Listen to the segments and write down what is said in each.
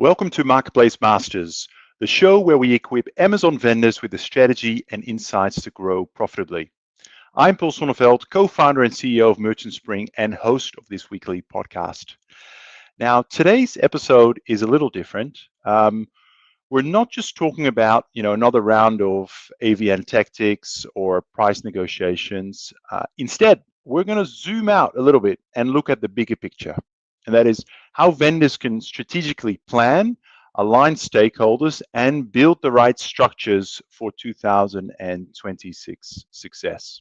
Welcome to Marketplace Masters, the show where we equip Amazon vendors with the strategy and insights to grow profitably. I'm Paul Sonneveld, co-founder and CEO of Merchant Spring and host of this weekly podcast. Now, today's episode is a little different. We're not just talking about, another round of AVN tactics or price negotiations. Instead, we're going to zoom out a little bit and look at the bigger picture. And that is how vendors can strategically plan, align stakeholders, and build the right structures for 2026 success.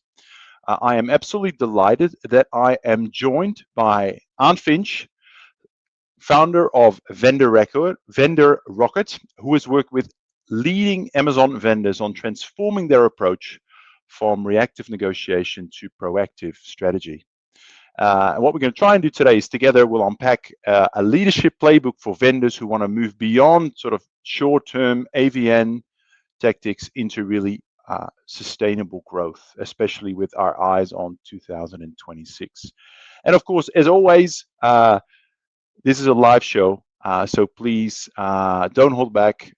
I am absolutely delighted that I am joined by Arne Finch, founder of Vendor Rocket, who has worked with leading Amazon vendors on transforming their approach from reactive negotiation to proactive strategy. And what we're going to try and do today is together we'll unpack a leadership playbook for vendors who want to move beyond sort of short-term AVN tactics into really sustainable growth, especially with our eyes on 2026. And of course, as always, this is a live show, so please don't hold back.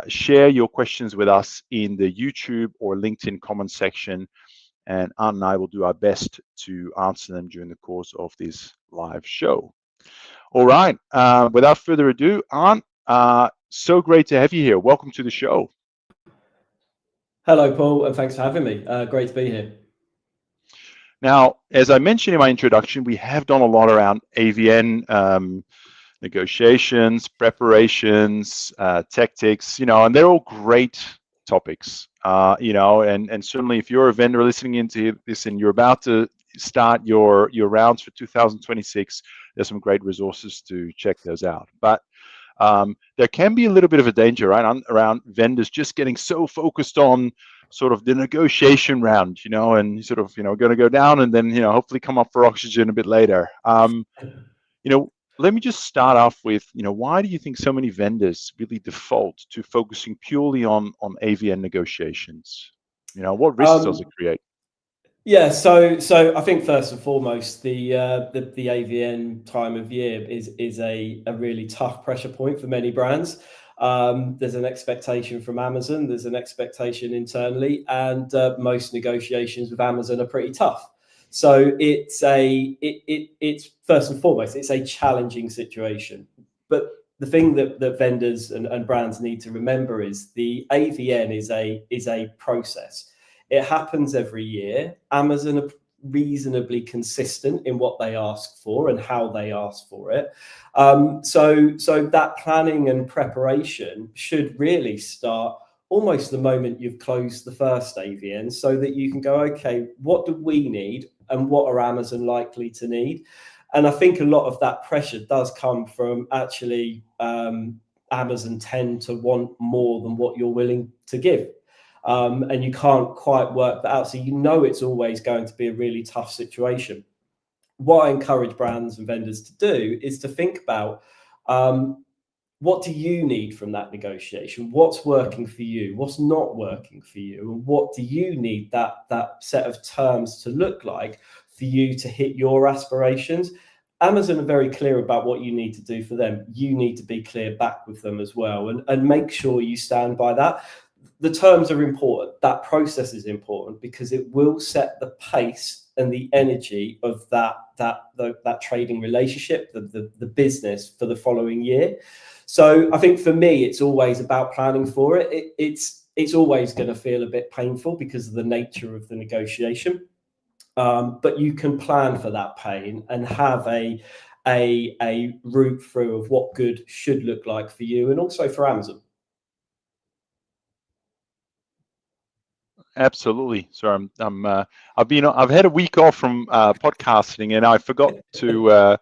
Share your questions with us in the YouTube or LinkedIn comment section, and Arne and I will do our best to answer them during the course of this live show. All right, without further ado, Arne, so great to have you here. Welcome to the show. Hello, Paul, and thanks for having me. Great to be here. Now, as I mentioned in my introduction, we have done a lot around AVN negotiations, preparations, tactics, and they're all great topics, and certainly if you're a vendor listening into this and you're about to start your rounds for 2026, there's some great resources to check those out. But there can be a little bit of a danger, right, around vendors just getting so focused on sort of the negotiation round, and sort of, going to go down and then, hopefully come up for oxygen a bit later. Let me just start off with, why do you think so many vendors really default to focusing purely on AVN negotiations? What risks does it create? Yeah, so I think first and foremost, the AVN time of year is a really tough pressure point for many brands. There's an expectation from Amazon, there's an expectation internally, and most negotiations with Amazon are pretty tough. So it's first and foremost, it's a challenging situation. But the thing that vendors and brands need to remember is the AVN is a process. It happens every year. Amazon are reasonably consistent in what they ask for and how they ask for it. So that planning and preparation should really start almost the moment you've closed the first AVN, so that you can go, okay, what do we need and what are Amazon likely to need? And I think a lot of that pressure does come from actually Amazon tend to want more than what you're willing to give. And you can't quite work that out. So it's always going to be a really tough situation. What I encourage brands and vendors to do is to think about what do you need from that negotiation? What's working for you? What's not working for you? And what do you need that set of terms to look like for you to hit your aspirations? Amazon are very clear about what you need to do for them. You need to be clear back with them as well, and make sure you stand by that. The terms are important. That process is important because it will set the pace and the energy of that trading relationship, the business for the following year. So I think for me, it's always about planning for it. It's always going to feel a bit painful because of the nature of the negotiation. But you can plan for that pain and have a route through of what good should look like for you and also for Amazon. Absolutely. So I've had a week off from podcasting, and I forgot to.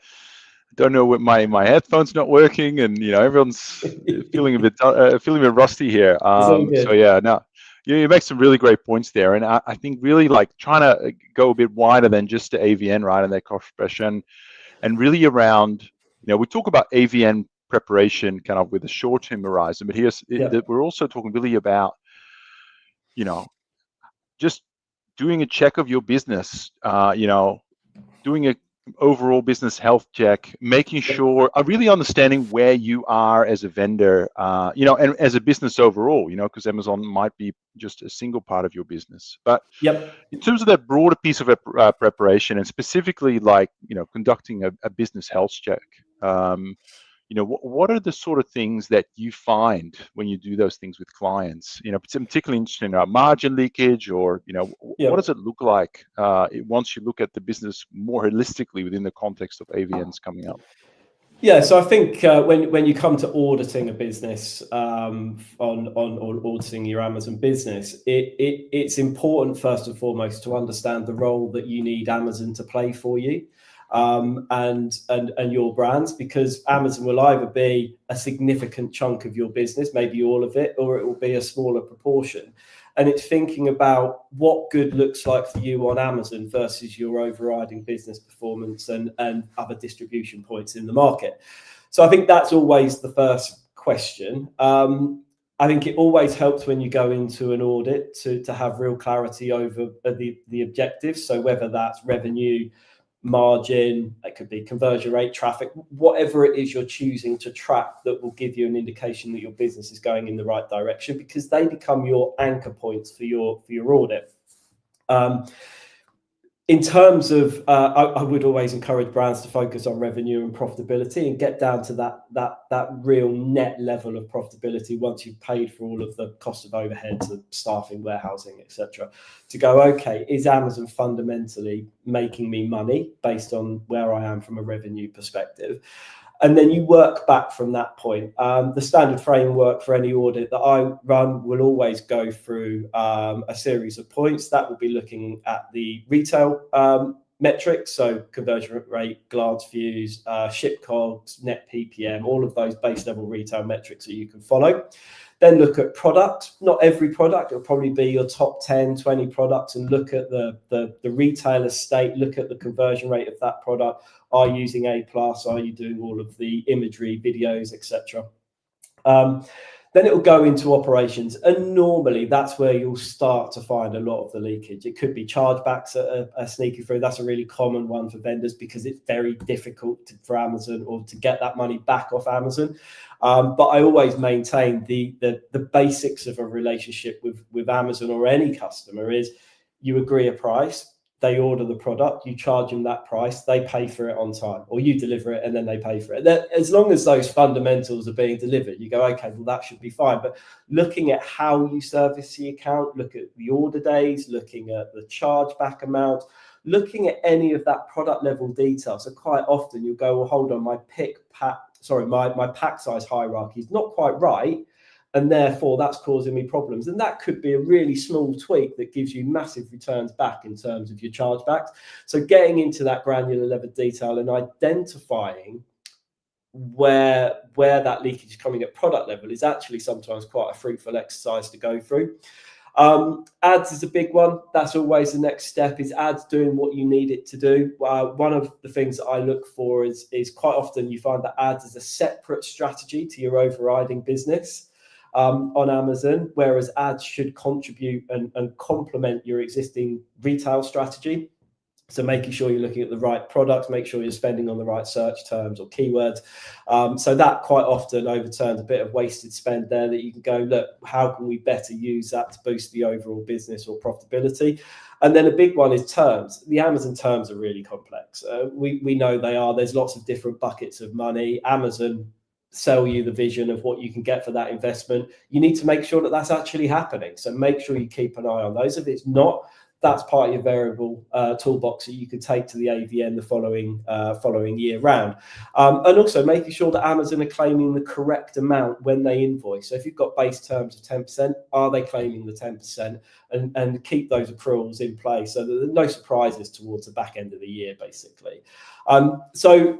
Don't know what my headphones not working, and everyone's feeling a bit rusty here. So yeah, no, you make some really great points there, and I think really like trying to go a bit wider than just the AVN, right, and that cost pressure, and really around, we talk about AVN preparation kind of with a short-term horizon, but we're also talking really about, just doing a check of your business, doing a overall business health check, making sure, really understanding where you are as a vendor, and as a business overall, because Amazon might be just a single part of your business. But Yep. in terms of that broader piece of preparation, and specifically like, conducting a business health check, what are the sort of things that you find when you do those things with clients? I'm particularly interested in margin leakage, or what does Yep. it look like once you look at the business more holistically within the context of AVNs coming up? Yeah, so I think when you come to auditing a business, on auditing your Amazon business, it's important first and foremost to understand the role that you need Amazon to play for you, and your brands, because Amazon will either be a significant chunk of your business, maybe all of it, or it will be a smaller proportion. And it's thinking about what good looks like for you on Amazon versus your overriding business performance and other distribution points in the market. So I think that's always the first question. I think it always helps when you go into an audit to have real clarity over the objectives. So whether that's revenue, margin, it could be conversion rate, traffic, whatever it is you're choosing to track that will give you an indication that your business is going in the right direction, because they become your anchor points for your audit. In terms of, I would always encourage brands to focus on revenue and profitability and get down to that real net level of profitability once you've paid for all of the cost of overheads and staffing, warehousing, etc. To go, okay, is Amazon fundamentally making me money based on where I am from a revenue perspective? And then you work back from that point. The standard framework for any audit that I run will always go through a series of points. That will be looking at the retail metrics, so conversion rate, glance views, ship costs, net PPM, all of those base level retail metrics that you can follow. Then look at product. Not every product, it'll probably be your top 10, 20 products, and look at the retail estate, look at the conversion rate of that product. Are you using A+? Are you doing all of the imagery, videos, etc.? Then it will go into operations, and normally that's where you'll start to find a lot of the leakage. It could be chargebacks that are sneaking through. That's a really common one for vendors because it's very difficult for Amazon or to get that money back off Amazon. But I always maintain the basics of a relationship with Amazon or any customer is you agree a price, they order the product, you charge them that price, they pay for it on time, or you deliver it and then they pay for it. As long as those fundamentals are being delivered, you go, okay, well, that should be fine. But looking at how you service the account, look at the order days, looking at the chargeback amount, looking at any of that product level detail. So quite often you'll go, well, hold on, my pack size hierarchy is not quite right, and therefore that's causing me problems. And that could be a really small tweak that gives you massive returns back in terms of your chargebacks. So getting into that granular level detail and identifying where that leakage is coming at product level is actually sometimes quite a fruitful exercise to go through. Ads is a big one. That's always the next step, is ads doing what you need it to do. One of the things that I look for is quite often you find that ads is a separate strategy to your overriding business on Amazon, whereas ads should contribute and complement your existing retail strategy. So making sure you're looking at the right products, make sure you're spending on the right search terms or keywords. So that quite often overturns a bit of wasted spend there that you can go, look, how can we better use that to boost the overall business or profitability? And then a big one is terms. The Amazon terms are really complex. We know they are. There's lots of different buckets of money. Amazon sell you the vision of what you can get for that investment. You need to make sure that that's actually happening. So make sure you keep an eye on those. If it's not, that's part of your variable toolbox that you could take to the AVN the following year round. And also making sure that Amazon are claiming the correct amount when they invoice. So if you've got base terms of 10%, are they claiming the 10%? And keep those accruals in place so that there are no surprises towards the back end of the year, basically. So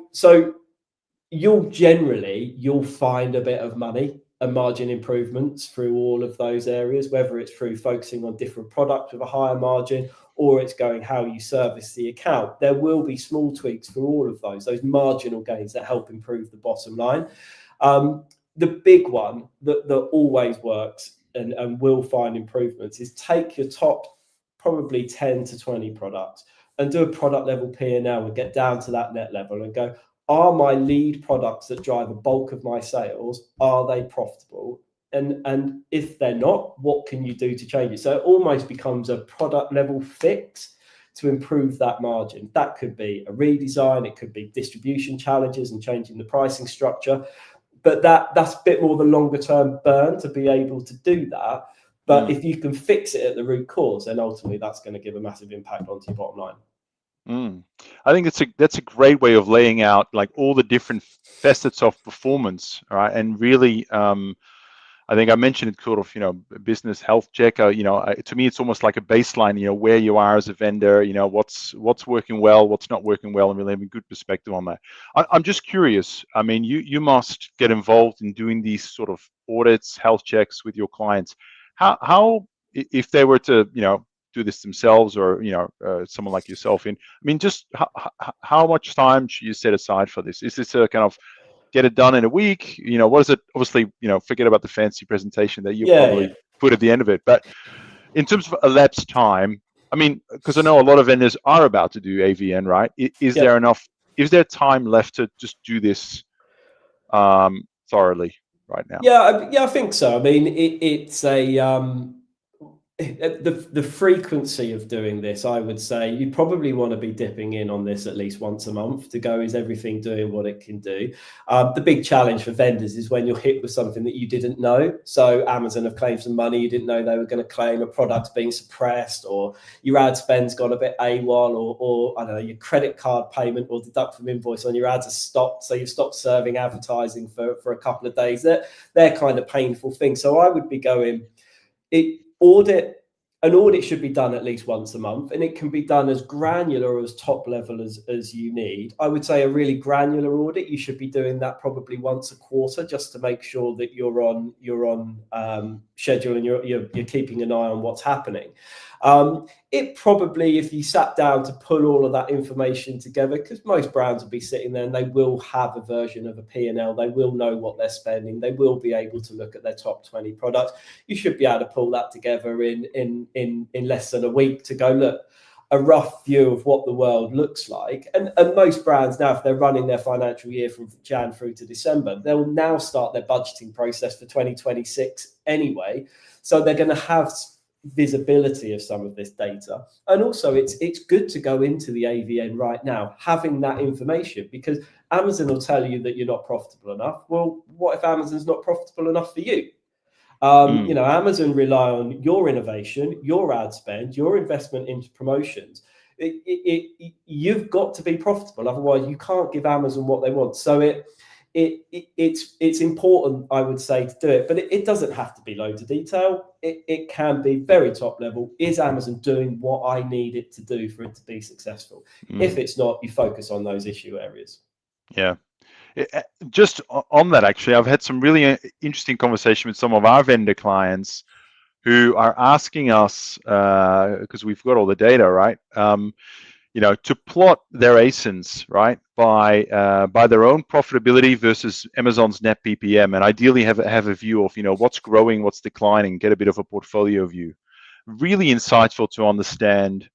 you'll find a bit of money and margin improvements through all of those areas, whether it's through focusing on different products with a higher margin or it's going how you service the account. There will be small tweaks for all of those marginal gains that help improve the bottom line. The big one that always works and will find improvements is take your top probably 10 to 20 products, and do a product level P&L and get down to that net level and go, are my lead products that drive a bulk of my sales, are they profitable? And if they're not, what can you do to change it? So it almost becomes a product level fix to improve that margin. That could be a redesign, it could be distribution challenges and changing the pricing structure. But that's a bit more the longer term burn to be able to do that. But if you can fix it at the root cause, then ultimately that's going to give a massive impact onto your bottom line. I think that's a great way of laying out like all the different facets of performance, right? And really, I think I mentioned it sort of, business health check. To me, it's almost like a baseline, where you are as a vendor, what's working well, what's not working well, and really having a good perspective on that. I'm just curious. I mean, you must get involved in doing these sort of audits, health checks with your clients. How if they were to, do this themselves, or someone like yourself just how much time should you set aside for this? Is this a kind of get it done in a week? What is it? Obviously, forget about the fancy presentation that you probably put at the end of it. But in terms of elapsed time, because I know a lot of vendors are about to do AVN, right? Is there enough? Is there time left to just do this thoroughly right now? Yeah, I think so. It's a the frequency of doing this, I would say you probably want to be dipping in on this at least once a month to go, is everything doing what it can do? The big challenge for vendors is when you're hit with something that you didn't know. So Amazon have claimed some money you didn't know they were going to claim, a product's being suppressed, or your ad spend's gone a bit AWOL, or I don't know, your credit card payment or deduct from invoice on your ads has stopped, so you've stopped serving advertising for a couple of days. They're kind of painful things. So I would be going, an audit should be done at least once a month, and it can be done as granular or as top level as you need. I would say a really granular audit, you should be doing that probably once a quarter, just to make sure that you're on schedule and you're keeping an eye on what's happening. It probably, if you sat down to pull all of that information together, because most brands will be sitting there and they will have a version of a P&L, they will know what they're spending, they will be able to look at their top 20 products. You should be able to pull that together in less than a week to go, look, a rough view of what the world looks like. And most brands now, if they're running their financial year from Jan through to December, they'll now start their budgeting process for 2026 anyway. So they're going to have visibility of some of this data. And also it's good to go into the AVN right now having that information, because Amazon will tell you that you're not profitable enough. Well, what if Amazon's not profitable enough for you? Amazon rely on your innovation, your ad spend, your investment into promotions. You've got to be profitable, otherwise you can't give Amazon what they want. So it's important, I would say, to do it, but it doesn't have to be loads of detail. It can be very top level. Is Amazon doing what I need it to do for it to be successful? If it's not, you focus on those issue areas. Yeah. Just on that, actually, I've had some really interesting conversation with some of our vendor clients who are asking us, because we've got all the data, right? To plot their ASINs, right, by their own profitability versus Amazon's net PPM, and ideally have a view of what's growing, what's declining, get a bit of a portfolio view. Really insightful to understand.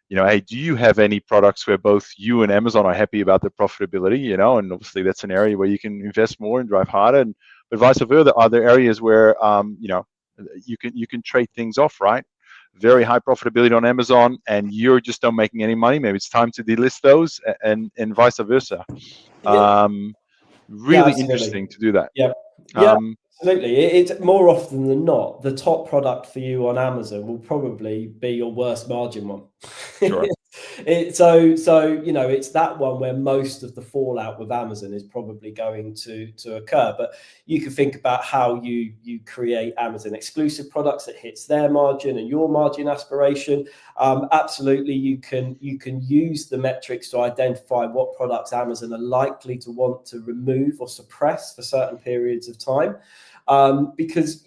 Hey, do you have any products where both you and Amazon are happy about the profitability? And obviously that's an area where you can invest more and drive harder. But vice versa, are there areas where you can trade things off, right? Very high profitability on Amazon, and you're just not making any money. Maybe it's time to delist those, and vice versa. Really interesting to do that. Yeah, absolutely. It's more often than not, the top product for you on Amazon will probably be your worst margin one. Sure. So it's that one where most of the fallout with Amazon is probably going to occur. But you can think about how you create Amazon exclusive products that hits their margin and your margin aspiration. Absolutely, you can use the metrics to identify what products Amazon are likely to want to remove or suppress for certain periods of time, because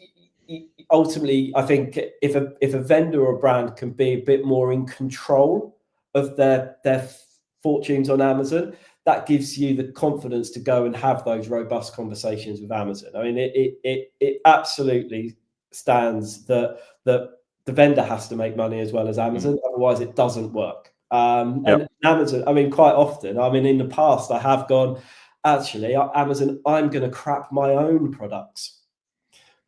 ultimately, I think if a vendor or a brand can be a bit more in control of their fortunes on Amazon, that gives you the confidence to go and have those robust conversations with Amazon. It absolutely stands that the vendor has to make money as well as Amazon, otherwise it doesn't work. And Amazon, I mean, quite often, I mean, in the past, I have gone, actually, Amazon, I'm going to crap my own products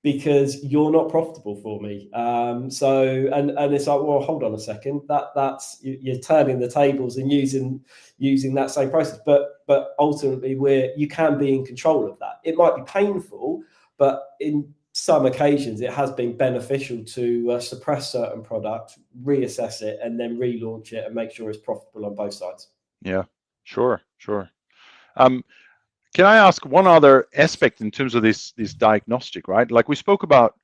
because you're not profitable for me. So it's like, well, hold on a second, that's you're turning the tables and using that same process. But ultimately, you can be in control of that. It might be painful, but in some occasions it has been beneficial to suppress certain product, reassess it, and then relaunch it and make sure it's profitable on both sides. Yeah, sure. Can I ask one other aspect in terms of this diagnostic, right? Like we spoke about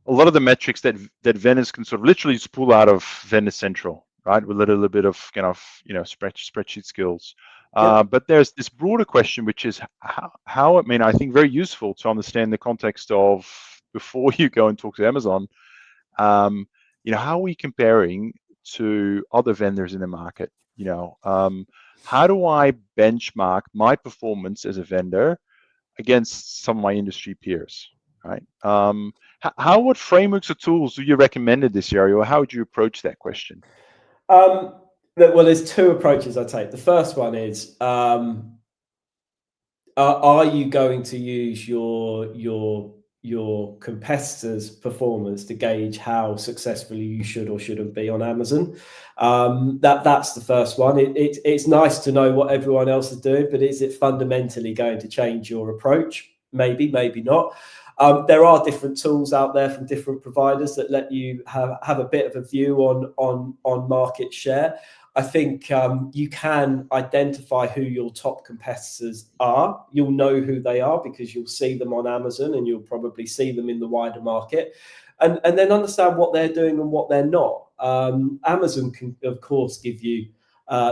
a lot of the metrics that vendors can sort of literally just pull out of Vendor Central, right? With a little bit of kind of spreadsheet skills. But there's this broader question, which is how, I mean, I think very useful to understand the context of before you go and talk to Amazon. How are we comparing to other vendors in the market? How do I benchmark my performance as a vendor against some of my industry peers, right? What frameworks or tools do you recommend in this area, or how would you approach that question? Well, there's two approaches I take. The first one is, are you going to use your competitors' performance to gauge how successful you should or shouldn't be on Amazon? That's the first one. It's nice to know what everyone else is doing, but is it fundamentally going to change your approach? Maybe, maybe not. There are different tools out there from different providers that let you have a bit of a view on market share. I think you can identify who your top competitors are. You'll know who they are because you'll see them on Amazon and you'll probably see them in the wider market. And then understand what they're doing and what they're not. Amazon can, of course, give you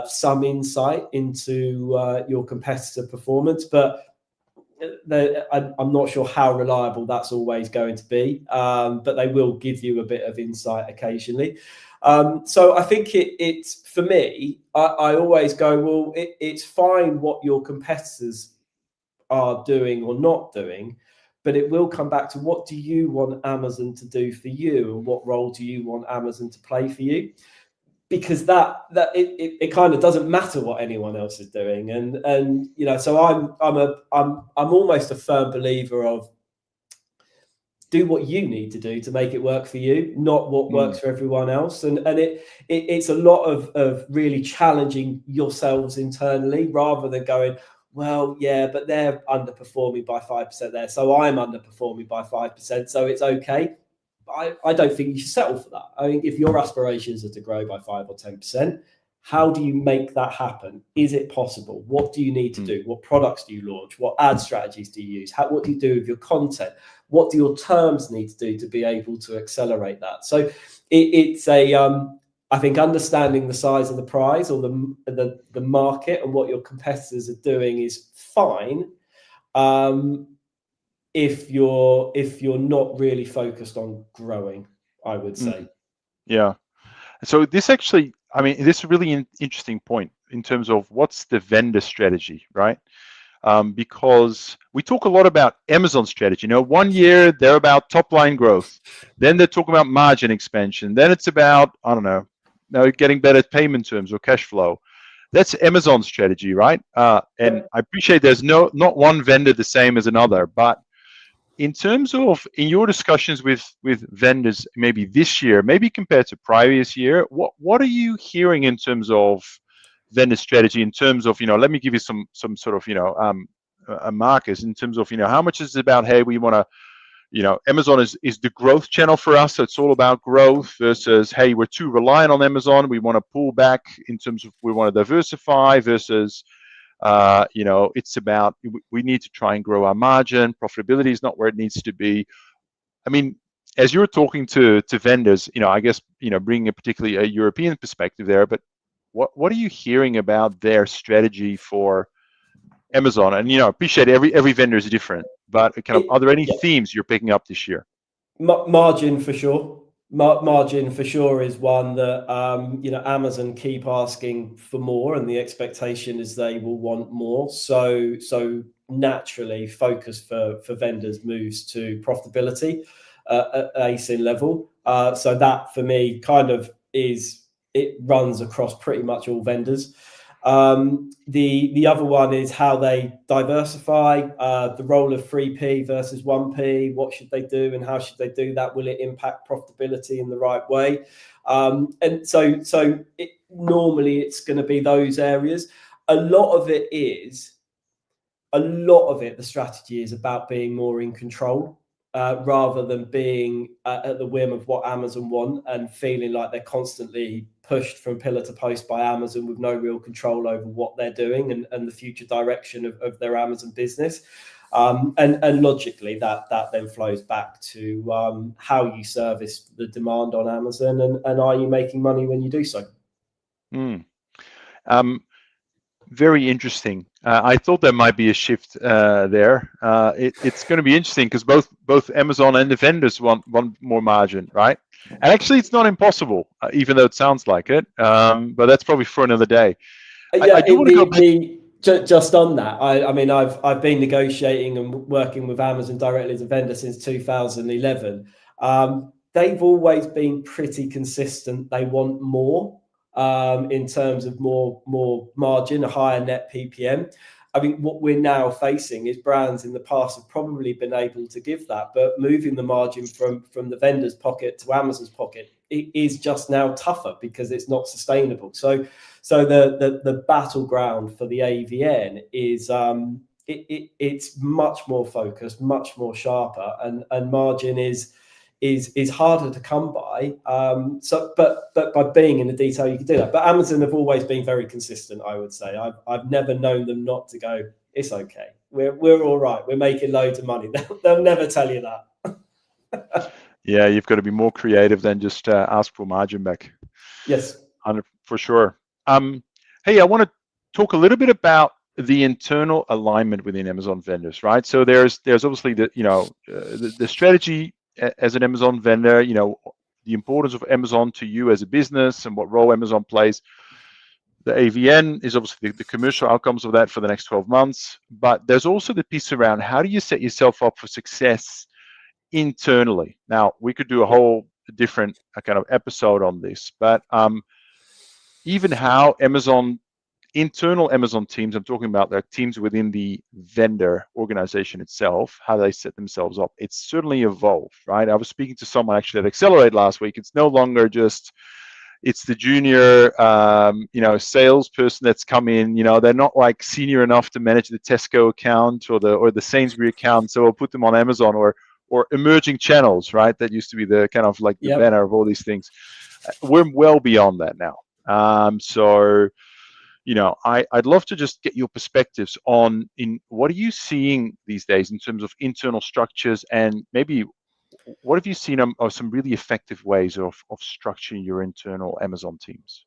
some insight into your competitor performance, but I'm not sure how reliable that's always going to be, but they will give you a bit of insight occasionally. So I think it's for me, I always go, well, it's fine what your competitors are doing or not doing, but it will come back to what do you want Amazon to do for you, and what role do you want Amazon to play for you? Because it kind of doesn't matter what anyone else is doing, and so I'm almost a firm believer of do what you need to do to make it work for you, not what works for everyone else. And it's a lot of really challenging yourselves internally rather than going, well, yeah, but they're underperforming by 5% there, so I'm underperforming by 5%, so it's okay. I don't think you should settle for that. I think if your aspirations are to grow by 5 or 10%, how do you make that happen? Is it possible? What do you need to do? What products do you launch? What ad strategies do you use? What do you do with your content? What do your terms need to do to be able to accelerate that? So it's I think understanding the size of the prize or the market and what your competitors are doing is fine. If you're not really focused on growing, I would say. Yeah. So this actually, I mean, this is a really interesting point in terms of what's the vendor strategy, right? Because we talk a lot about Amazon strategy. 1 year they're about top line growth, then they're talking about margin expansion, then it's about, I don't know, getting better payment terms or cash flow. That's Amazon strategy, right? And I appreciate there's not one vendor the same as another, but in terms of in your discussions with vendors, maybe this year, maybe compared to previous year, what are you hearing in terms of vendor strategy? In terms of let me give you some sort of markers in terms of how much is it about, hey, we want to Amazon is the growth channel for us, so it's all about growth, versus hey, we're too reliant on Amazon, we want to pull back in terms of we want to diversify, versus it's about we need to try and grow our margin. Profitability is not where it needs to be. I mean, as you're talking to vendors, I guess bringing a particularly a European perspective there, but what are you hearing about their strategy for Amazon? And appreciate every vendor is different, but are there any themes you're picking up this year? Margin for sure. Margin for sure is one that Amazon keep asking for more, and the expectation is they will want more. So naturally, focus for vendors moves to profitability at ASIN level. So that for me kind of is it runs across pretty much all vendors. The other one is how they diversify, the role of 3P versus 1P. What should they do and how should they do that? Will it impact profitability in the right way? And so normally it's going to be those areas. A lot of it, the strategy is about being more in control, rather than being at the whim of what Amazon want and feeling like they're constantly pushed from pillar to post by Amazon with no real control over what they're doing and the future direction of their Amazon business. And logically, that then flows back to how you service the demand on Amazon, and are you making money when you do so? Very interesting. I thought there might be a shift there. It's going to be interesting because both Amazon and the vendors want more margin, right? And actually, it's not impossible, even though it sounds like it. But that's probably for another day. Yeah, I do want to go back. Just on that, I mean, I've been negotiating and working with Amazon directly as a vendor since 2011. They've always been pretty consistent. They want more. In terms of more margin, a higher net PPM. I mean, what we're now facing is brands in the past have probably been able to give that, but moving the margin from the vendor's pocket to Amazon's pocket, it is just now tougher because it's not sustainable. So the battleground for the AVN is it's much more focused, much more sharper, and margin is harder to come by. But by being in the detail, you can do that. But Amazon have always been very consistent, I would say. I've never known them not to go, it's okay. We're all right. We're making loads of money. They'll never tell you that. Yeah, you've got to be more creative than just ask for margin back. Yes. For sure. Hey, I want to talk a little bit about the internal alignment within Amazon vendors, right? So there's obviously the strategy as an Amazon vendor, the importance of Amazon to you as a business and what role Amazon plays. The AVN is obviously the commercial outcomes of that for the next 12 months. But there's also the piece around how do you set yourself up for success internally? Now, we could do a whole different kind of episode on this, but even how internal Amazon teams, I'm talking about the teams within the vendor organization itself, how they set themselves up. It's certainly evolved, right? I was speaking to someone actually at Accelerate last week. It's no longer just, it's the junior, salesperson that's come in. They're not like senior enough to manage the Tesco account or the Sainsbury account, so we'll put them on Amazon or emerging channels, right? That used to be the kind of like the banner of all these things. We're well beyond that now. I'd love to just get your perspectives on what are you seeing these days in terms of internal structures, and maybe what have you seen of some really effective ways of structuring your internal Amazon teams?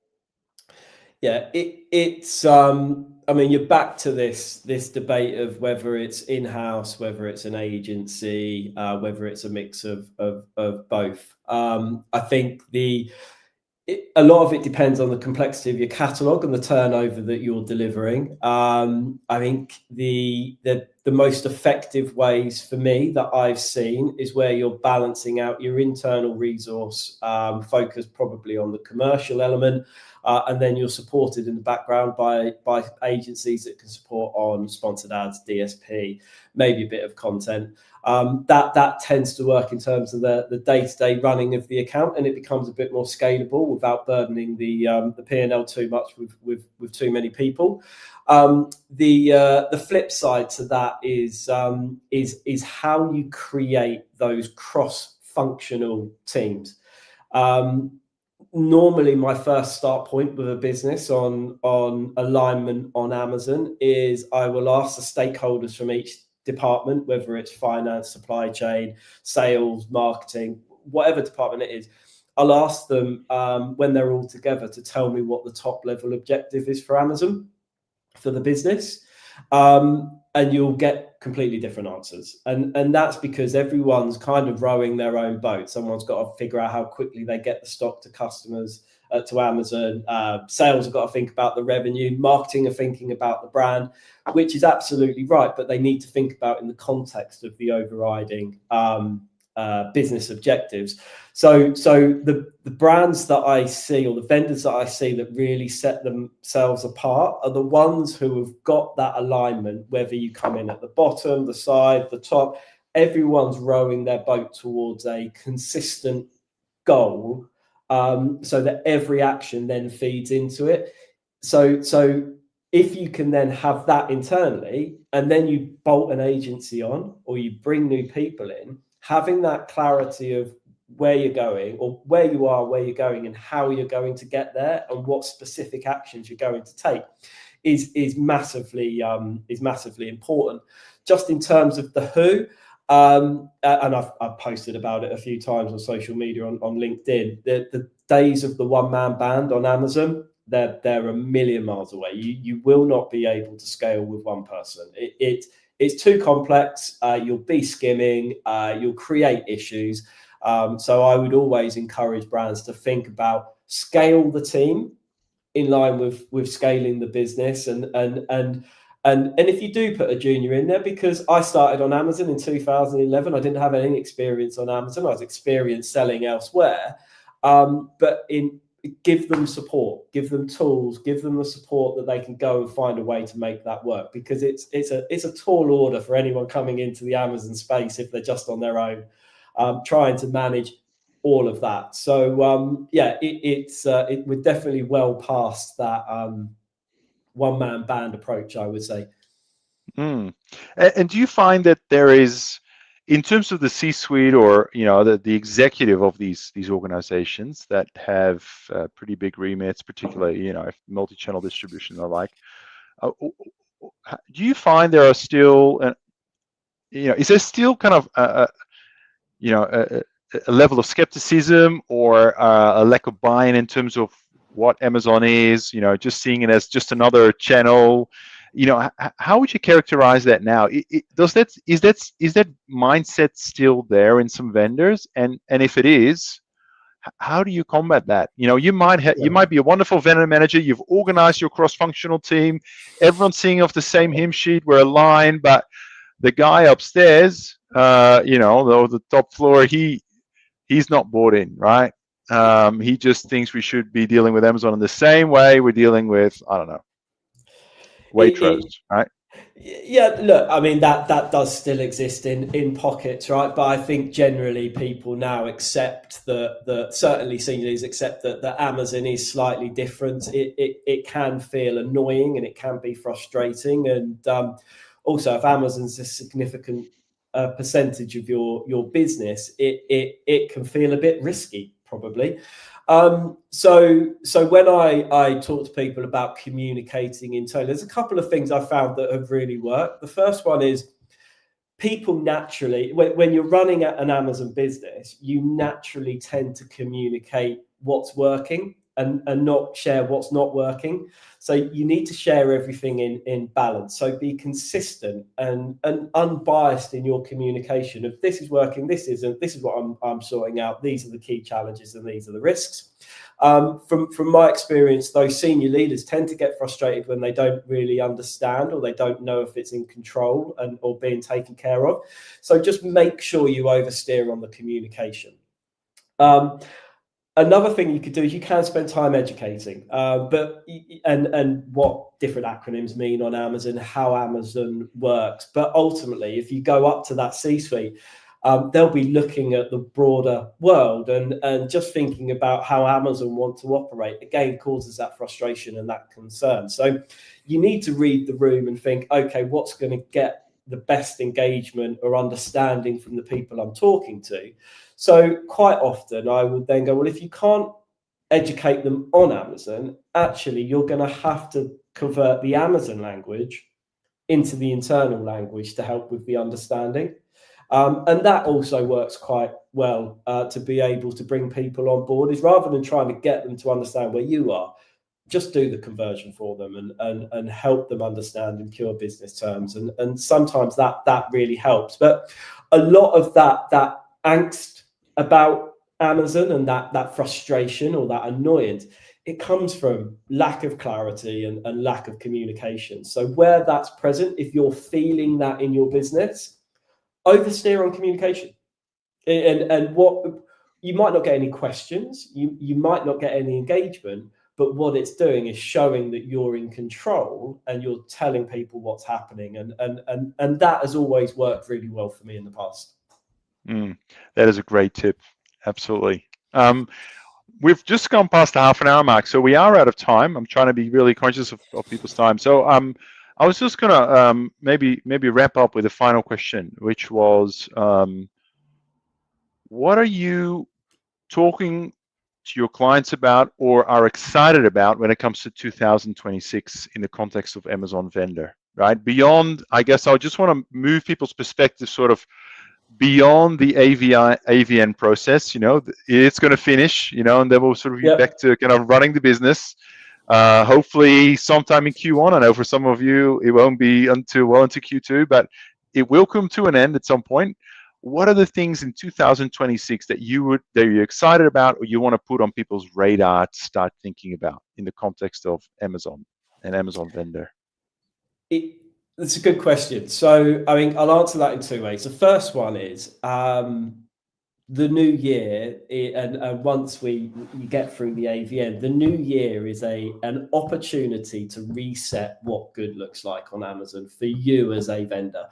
Yeah, it's I mean, you're back to this debate of whether it's in-house, whether it's an agency, whether it's a mix of both. I think a lot of it depends on the complexity of your catalog and the turnover that you're delivering. I think the most effective ways for me that I've seen is where you're balancing out your internal resource, focused probably on the commercial element, and then you're supported in the background by agencies that can support on sponsored ads, DSP, maybe a bit of content. That tends to work in terms of the day-to-day running of the account, and it becomes a bit more scalable without burdening the P&L too much with too many people. The flip side to that is how you create those cross-functional teams. Normally, my first start point with a business on alignment on Amazon is I will ask the stakeholders from each department, whether it's finance, supply chain, sales, marketing, whatever department it is. I'll ask them when they're all together to tell me what the top level objective is for Amazon, for the business. And you'll get completely different answers. And that's because everyone's kind of rowing their own boat. Someone's got to figure out how quickly they get the stock to customers, to Amazon. Sales have got to think about the revenue. Marketing are thinking about the brand, which is absolutely right. But they need to think about in the context of the overriding business objectives. So the brands that I see, or the vendors that I see that really set themselves apart, are the ones who have got that alignment, whether you come in at the bottom, the side, the top, everyone's rowing their boat towards a consistent goal, so that every action then feeds into it. So if you can then have that internally, and then you bolt an agency on, or you bring new people in, having that clarity of where you're going, or where you are, where you're going, and how you're going to get there, and what specific actions you're going to take, is massively important. Just in terms of the who, and I've posted about it a few times on social media, on LinkedIn. The days of the one-man band on Amazon, they're a million miles away. You will not be able to scale with one person. It's too complex. You'll be skimming. You'll create issues. So I would always encourage brands to think about scale the team in line with scaling the business, and if you do put a junior in there, because I started on Amazon in 2011, I didn't have any experience on Amazon. I was experienced selling elsewhere, but give them support, give them tools, give them the support that they can go and find a way to make that work, because it's a tall order for anyone coming into the Amazon space if they're just on their own, trying to manage all of that. So we're definitely well past that one-man band approach, I would say. And do you find that there is, in terms of the C-suite, or the executive of these organizations that have pretty big remits, particularly multi-channel distribution and the like, do you find there are still, is there still kind of a level of skepticism, or a lack of buy-in in terms of what Amazon is, just seeing it as just another channel? How would you characterize that now? Is that mindset still there in some vendors? And if it is, how do you combat that? You might be a wonderful vendor manager. You've organized your cross-functional team. Everyone's singing off the same hymn sheet. We're aligned, but the guy upstairs, the top floor, he's not bought in, right? He just thinks we should be dealing with Amazon in the same way we're dealing with, I don't know, Waitrose, right? Yeah, look, I mean, that does still exist in pockets, right? But I think generally people now accept that certainly senior leaders accept that Amazon is slightly different. It can feel annoying, and it can be frustrating, and also, if Amazon's a significant percentage of your business, it can feel a bit risky, probably. So when I talk to people about communicating internally, there's a couple of things I found that have really worked. The first one is, people naturally, when you're running an Amazon business, you naturally tend to communicate what's working and not share what's not working. So you need to share everything in balance. So be consistent and unbiased in your communication of, this is working, this isn't, this is what I'm sorting out, these are the key challenges, and these are the risks. From my experience, those senior leaders tend to get frustrated when they don't really understand, or they don't know if it's in control or being taken care of. So just make sure you oversteer on the communication. Another thing you could do is, you can spend time educating, and what different acronyms mean on Amazon, how Amazon works. But ultimately, if you go up to that C-suite, they'll be looking at the broader world, and just thinking about how Amazon want to operate, again, causes that frustration and that concern. So you need to read the room and think, okay, what's going to get the best engagement or understanding from the people I'm talking to? So quite often I would then go, well, if you can't educate them on Amazon, actually you're going to have to convert the Amazon language into the internal language to help with the understanding. And that also works quite well to be able to bring people on board, is rather than trying to get them to understand where you are, just do the conversion for them and help them understand in pure business terms. And sometimes that really helps. But a lot of that angst about Amazon and that frustration or that annoyance, it comes from lack of clarity and lack of communication. So where that's present, if you're feeling that in your business, oversteer on communication. And what you might not get any questions, you might not get any engagement, but what it's doing is showing that you're in control and you're telling people what's happening, and that has always worked really well for me in the past. That is a great tip. Absolutely. We've just gone past the half an hour mark, so we are out of time. I'm trying to be really conscious of people's time. So I was just gonna maybe wrap up with a final question, which was, what are you talking to your clients about or are excited about when it comes to 2026 in the context of Amazon Vendor, right? Beyond, I guess I just want to move people's perspective sort of beyond the AVN process. It's going to finish, and then we'll sort of be back to kind of running the business. Hopefully sometime in Q1. I know for some of you it won't be until well into Q2, but it will come to an end at some point. What are the things in 2026 that you're excited about or you want to put on people's radar to start thinking about in the context of Amazon and Amazon Vendor? That's a good question. So, I mean, I'll answer that in two ways. The first one is the new year, and once you get through the AVN, the new year is an opportunity to reset what good looks like on Amazon for you as a vendor.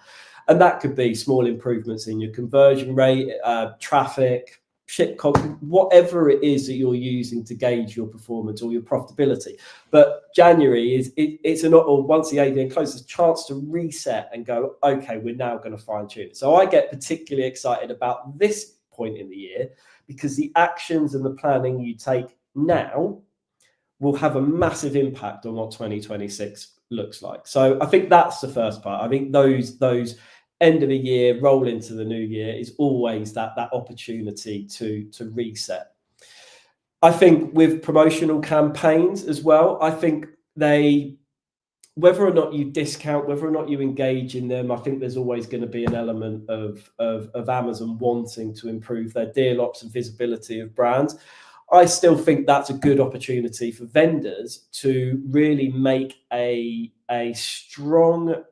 And that could be small improvements in your conversion rate, traffic, ship cost, whatever it is that you're using to gauge your performance or your profitability. But January once the AVN closes, a chance to reset and go, okay, we're now going to fine tune it. So I get particularly excited about this point in the year because the actions and the planning you take now will have a massive impact on what 2026 looks like. So I think that's the first part. I think those end of the year, roll into the new year is always that opportunity to reset. I think with promotional campaigns as well, I think whether or not you discount, whether or not you engage in them, I think there's always going to be an element of Amazon wanting to improve their deal ops and visibility of brands. I still think that's a good opportunity for vendors to really make a strong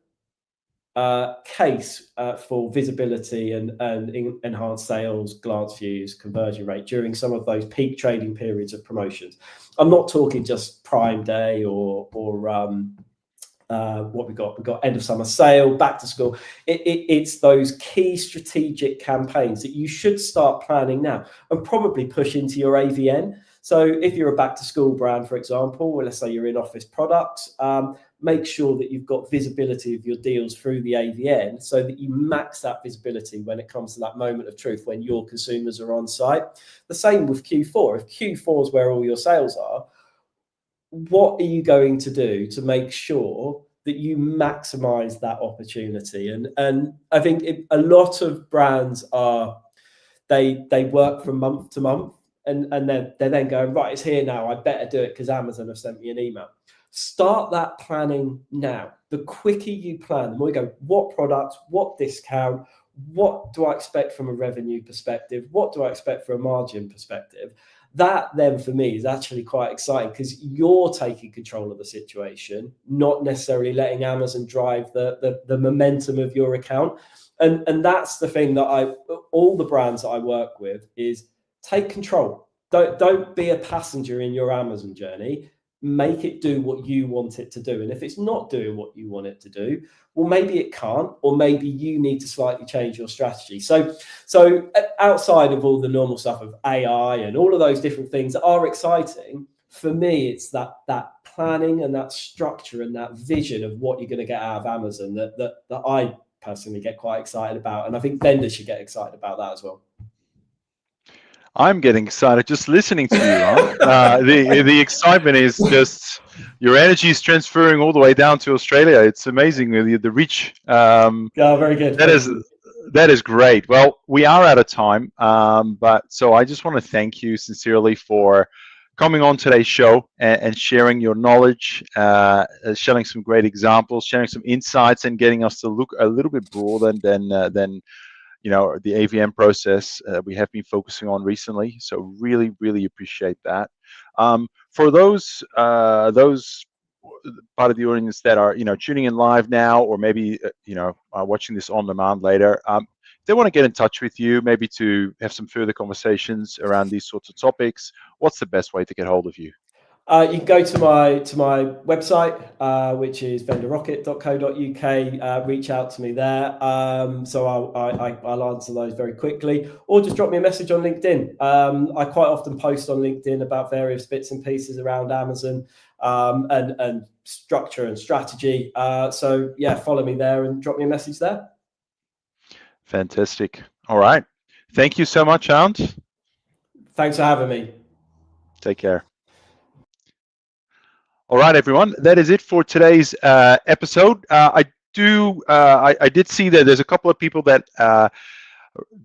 case for visibility and enhanced sales, glance views, conversion rate during some of those peak trading periods of promotions. I'm not talking just Prime Day or what we got. We've got end of summer sale, back to school. It's those key strategic campaigns that you should start planning now and probably push into your AVN. So if you're a back to school brand, for example, well, let's say you're in office products, make sure that you've got visibility of your deals through the AVN so that you max that visibility when it comes to that moment of truth when your consumers are on site. The same with Q4. If Q4 is where all your sales are, what are you going to do to make sure that you maximize that opportunity? And I think a lot of brands they work from month to month and they're then going, right, it's here now. I better do it because Amazon have sent me an email. Start that planning now. The quicker you plan, the more you go, what products, what discount, what do I expect from a revenue perspective? What do I expect from a margin perspective? That then for me is actually quite exciting because you're taking control of the situation, not necessarily letting Amazon drive the momentum of your account. And that's the thing that all the brands that I work with is take control. Don't be a passenger in your Amazon journey. Make it do what you want it to do. And if it's not doing what you want it to do, well, maybe it can't, or maybe you need to slightly change your strategy. So outside of all the normal stuff of AI and all of those different things that are exciting, for me, it's that planning and that structure and that vision of what you're going to get out of Amazon that I personally get quite excited about. And I think vendors should get excited about that as well. I'm getting excited just listening to you. The excitement is just, your energy is transferring all the way down to Australia. It's amazing the reach. Yeah, very good. That is great. Well, we are out of time, but so I just want to thank you sincerely for coming on today's show and sharing your knowledge, sharing some great examples, sharing some insights, and getting us to look a little bit broader than the AVN process we have been focusing on recently. So really, really appreciate that. For those part of the audience that are tuning in live now, or maybe watching this on demand later, they want to get in touch with you, maybe to have some further conversations around these sorts of topics, what's the best way to get hold of you? You can go to my website, which is vendorrocket.co.uk. Reach out to me there. So I'll answer those very quickly, or just drop me a message on LinkedIn. I quite often post on LinkedIn about various bits and pieces around Amazon and structure and strategy. So yeah, follow me there and drop me a message there. Fantastic. All right. Thank you so much, Arndt. Thanks for having me. Take care. All right, everyone. That is it for today's episode. I did see that there's a couple of people that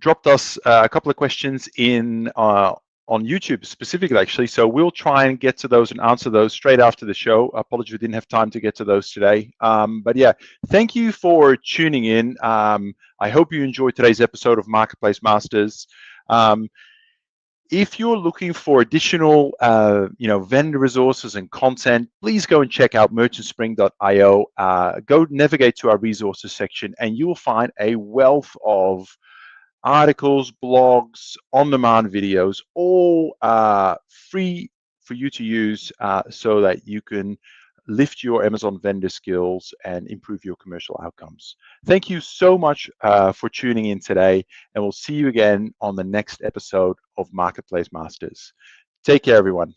dropped us a couple of questions in on YouTube specifically, actually. So we'll try and get to those and answer those straight after the show. Apologies, we didn't have time to get to those today. But yeah, thank you for tuning in. I hope you enjoyed today's episode of Marketplace Masters. If you're looking for additional, vendor resources and content, please go and check out merchantspring.io. Go navigate to our resources section, and you will find a wealth of articles, blogs, on-demand videos, all free for you to use so that you can lift your Amazon vendor skills and improve your commercial outcomes. Thank you so much for tuning in today, and we'll see you again on the next episode of Marketplace Masters. Take care, everyone.